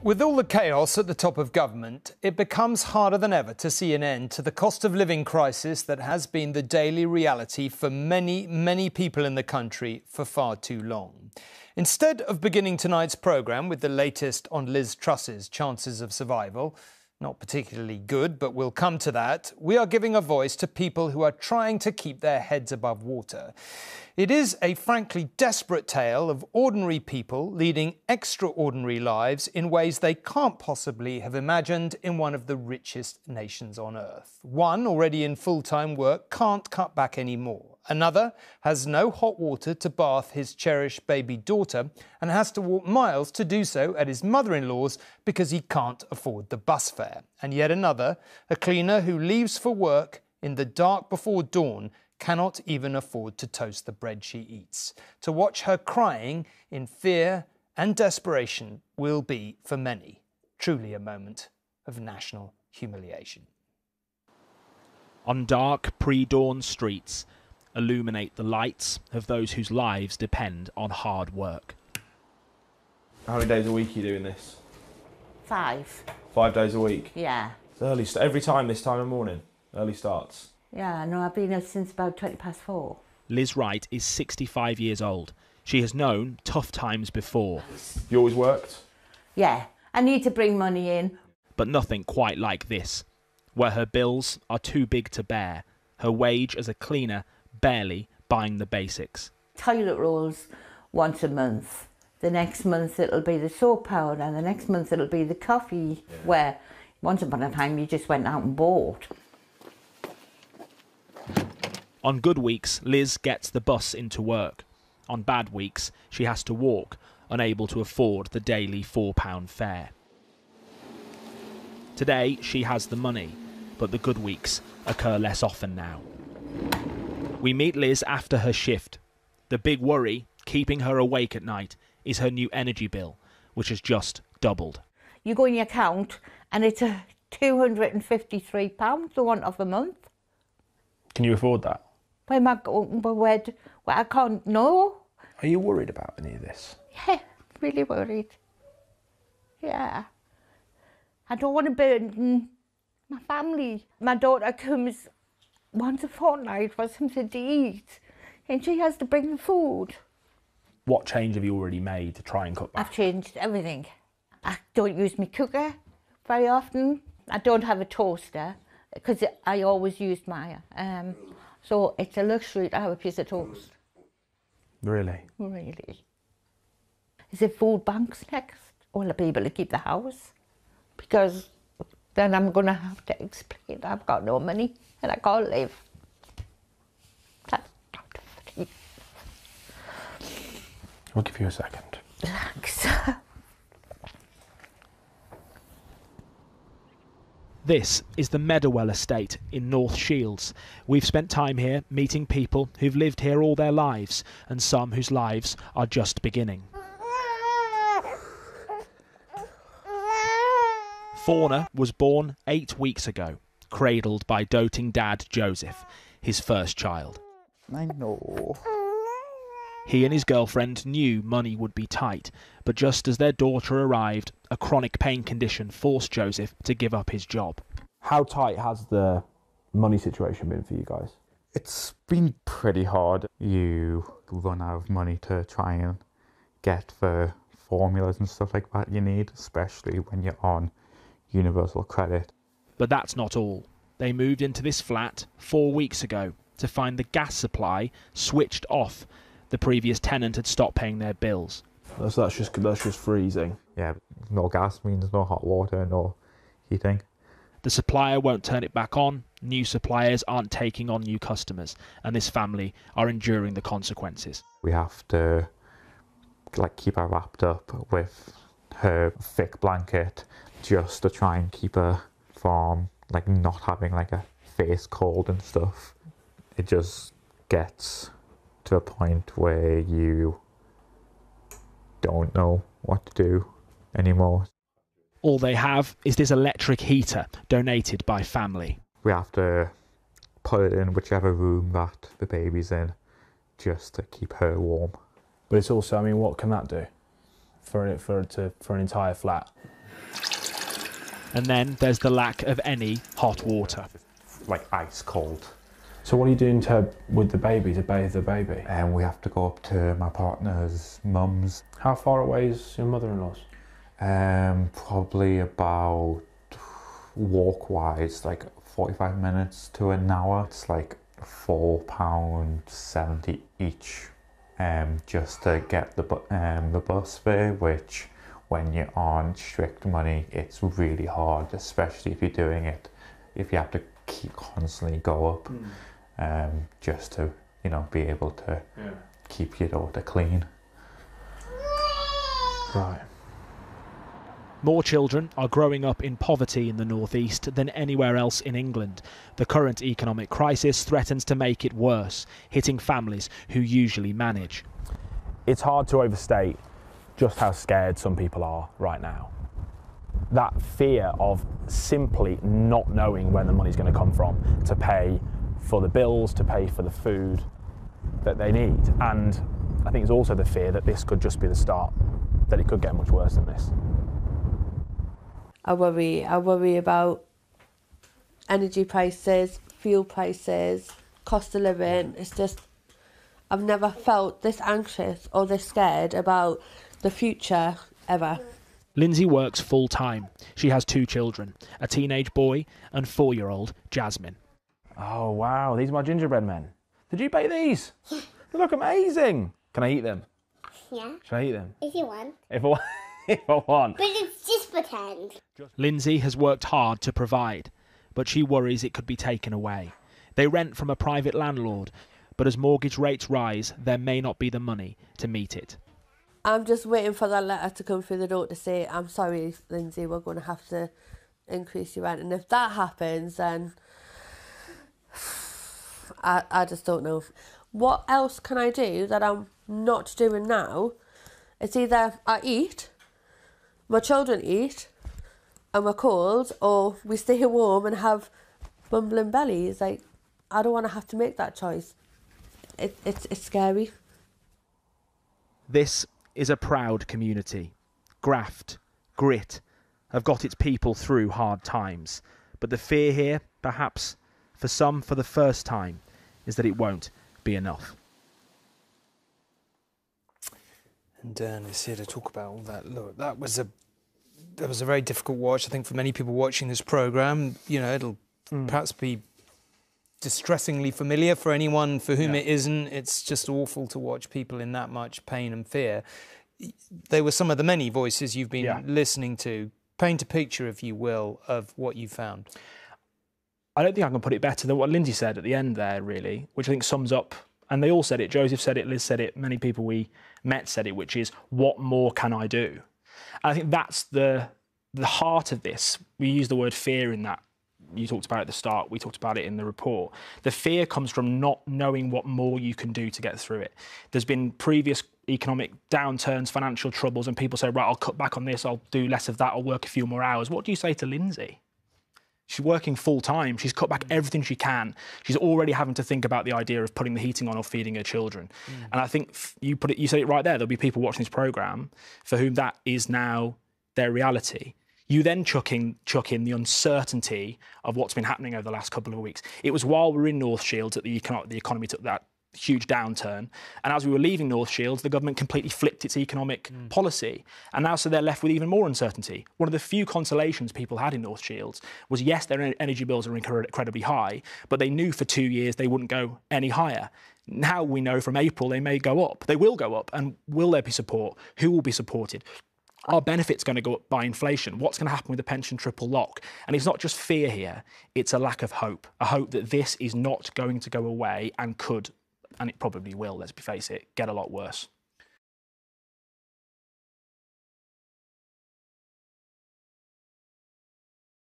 With all the chaos at the top of government, it becomes harder than ever to see an end to the cost of living crisis that has been the daily reality for many, many people in the country for far too long. Instead of beginning tonight's programme with the latest on Liz Truss's chances of survival, not particularly good, but we'll come to that, we are giving a voice to people who are trying to keep their heads above water. It is a frankly desperate tale of ordinary people leading extraordinary lives in ways they can't possibly have imagined in one of the richest nations on earth. One, already in full-time work, can't cut back anymore. Another has no hot water to bath his cherished baby daughter and has to walk miles to do so at his mother-in-law's because he can't afford the bus fare. And yet another, a cleaner who leaves for work in the dark before dawn, cannot even afford to toast the bread she eats. To watch her crying in fear and desperation will be, for many, truly a moment of national humiliation. On dark, pre-dawn streets, illuminate the lights of those whose lives depend on hard work. How many days a week are you doing this? 5. 5 days a week? Yeah. It's early. Every time this time of morning? Early starts? Yeah, no, I've been here since about 4:20. Liz Wright is 65 years old. She has known tough times before. You always worked? Yeah, I need to bring money in. But nothing quite like this, where her bills are too big to bear, her wage as a cleaner barely buying the basics. Toilet rolls once a month. The next month it'll be the soap powder, and the next month it'll be the coffee, where once upon a time you just went out and bought. On good weeks, Liz gets the bus into work. On bad weeks, she has to walk, unable to afford the daily £4 fare. Today, she has the money, but the good weeks occur less often now. We meet Liz after her shift. The big worry, keeping her awake at night, is her new energy bill, which has just doubled. You go in your account and it's £253 the one of a month. Can you afford that? Where am I going? Well, I can't know. Are you worried about any of this? Yeah, really worried. Yeah. I don't want to burden my family. My daughter comes once a fortnight for something to eat, and she has to bring the food. What change have you already made to try and cut back? I've changed everything. I don't use my cooker very often. I don't have a toaster because I always use my so it's a luxury to have a piece of toast. Really? Really. Is it food banks next? Will I be able to keep the house? Because then I'm going to have to explain I've got no money and I can't live. That's not funny. I'll give you a second. Thanks. This is the Meadowell estate in North Shields. We've spent time here meeting people who've lived here all their lives and some whose lives are just beginning. Fauna was born 8 weeks ago, cradled by doting dad Joseph, his first child. I know. He and his girlfriend knew money would be tight, but just as their daughter arrived, a chronic pain condition forced Joseph to give up his job. How tight has the money situation been for you guys? It's been pretty hard. You run out of money to try and get the formulas and stuff like that you need, especially when you're on universal credit. But that's not all. They moved into this flat 4 weeks ago to find the gas supply switched off. The previous tenant had stopped paying their bills. So that's just freezing. Yeah, no gas means no hot water, no heating. The supplier won't turn it back on, new suppliers aren't taking on new customers, and this family are enduring the consequences. We have to keep her wrapped up with her thick blanket just to try and keep her from not having a face cold and stuff. It just gets to a point where you don't know what to do anymore. All they have is this electric heater donated by family. We have to put it in whichever room that the baby's in just to keep her warm. But it's also, I mean, what can that do for an entire flat? And then there's the lack of any hot water. Like ice cold. So what are you doing with the baby, to bathe the baby? And we have to go up to my partner's mum's. How far away is your mother-in-law's? Probably about, walk-wise, like 45 minutes to an hour. It's like £4.70 each, just to get the bus fare, which when you're on strict money, it's really hard, especially if you're doing it, if you have to constantly go up, just to, you know, be able to keep your daughter clean. Right. More children are growing up in poverty in the northeast than anywhere else in England. The current economic crisis threatens to make it worse, hitting families who usually manage. It's hard to overstate just how scared some people are right now. That fear of simply not knowing where the money's going to come from to pay for the bills, to pay for the food that they need. And I think it's also the fear that this could just be the start, that it could get much worse than this. I worry about energy prices, fuel prices, cost of living. It's just, I've never felt this anxious or this scared about the future ever. Lindsay works full-time. She has 2 children, a teenage boy and 4-year-old Jasmine. Oh wow, these are my gingerbread men. Did you bake these? They look amazing. Can I eat them? Yeah. Should I eat them? If you want. If I want. But it's just pretend. Lindsay has worked hard to provide, but she worries it could be taken away. They rent from a private landlord, but as mortgage rates rise, there may not be the money to meet it. I'm just waiting for that letter to come through the door to say, I'm sorry, Lindsay, we're going to have to increase your rent. And if that happens, then I just don't know. What else can I do that I'm not doing now? It's either I eat, my children eat, and we're cold, or we stay warm and have bumbling bellies. Like, I don't want to have to make that choice. It's scary. This is a proud community. Graft, grit, have got its people through hard times. But the fear here, perhaps, for some for the first time, is that it won't be enough. And Dan is here to talk about all that. Look, that was a very difficult watch. I think for many people watching this programme, you know, it'll perhaps be distressingly familiar for anyone for whom it isn't. It's just awful to watch people in that much pain and fear. They were some of the many voices you've been listening to. Paint a picture, if you will, of what you found. I don't think I can put it better than what Lindsay said at the end there, really, which I think sums up, and they all said it, Joseph said it, Liz said it, many people we met said it, which is, what more can I do? And I think that's the heart of this. We use the word fear in that. You talked about it at the start, we talked about it in the report. The fear comes from not knowing what more you can do to get through it. There's been previous economic downturns, financial troubles, and people say, right, I'll cut back on this, I'll do less of that, I'll work a few more hours. What do you say to Lindsay? She's working full time. She's cut back everything she can. She's already having to think about the idea of putting the heating on or feeding her children. And I think you said it right there. There'll be people watching this programme for whom that is now their reality. You then chuck in the uncertainty of what's been happening over the last couple of weeks. It was while we were in North Shields that the economy took that huge downturn. And as we were leaving North Shields, the government completely flipped its economic policy. And now so they're left with even more uncertainty. One of the few consolations people had in North Shields was, yes, their energy bills are incredibly high, but they knew for 2 years they wouldn't go any higher. Now we know from April they may go up. They will go up. And will there be support? Who will be supported? Are benefits going to go up by inflation? What's going to happen with the pension triple lock? And it's not just fear here, it's a lack of hope. A hope that this is not going to go away and could, and it probably will, let's face it, get a lot worse.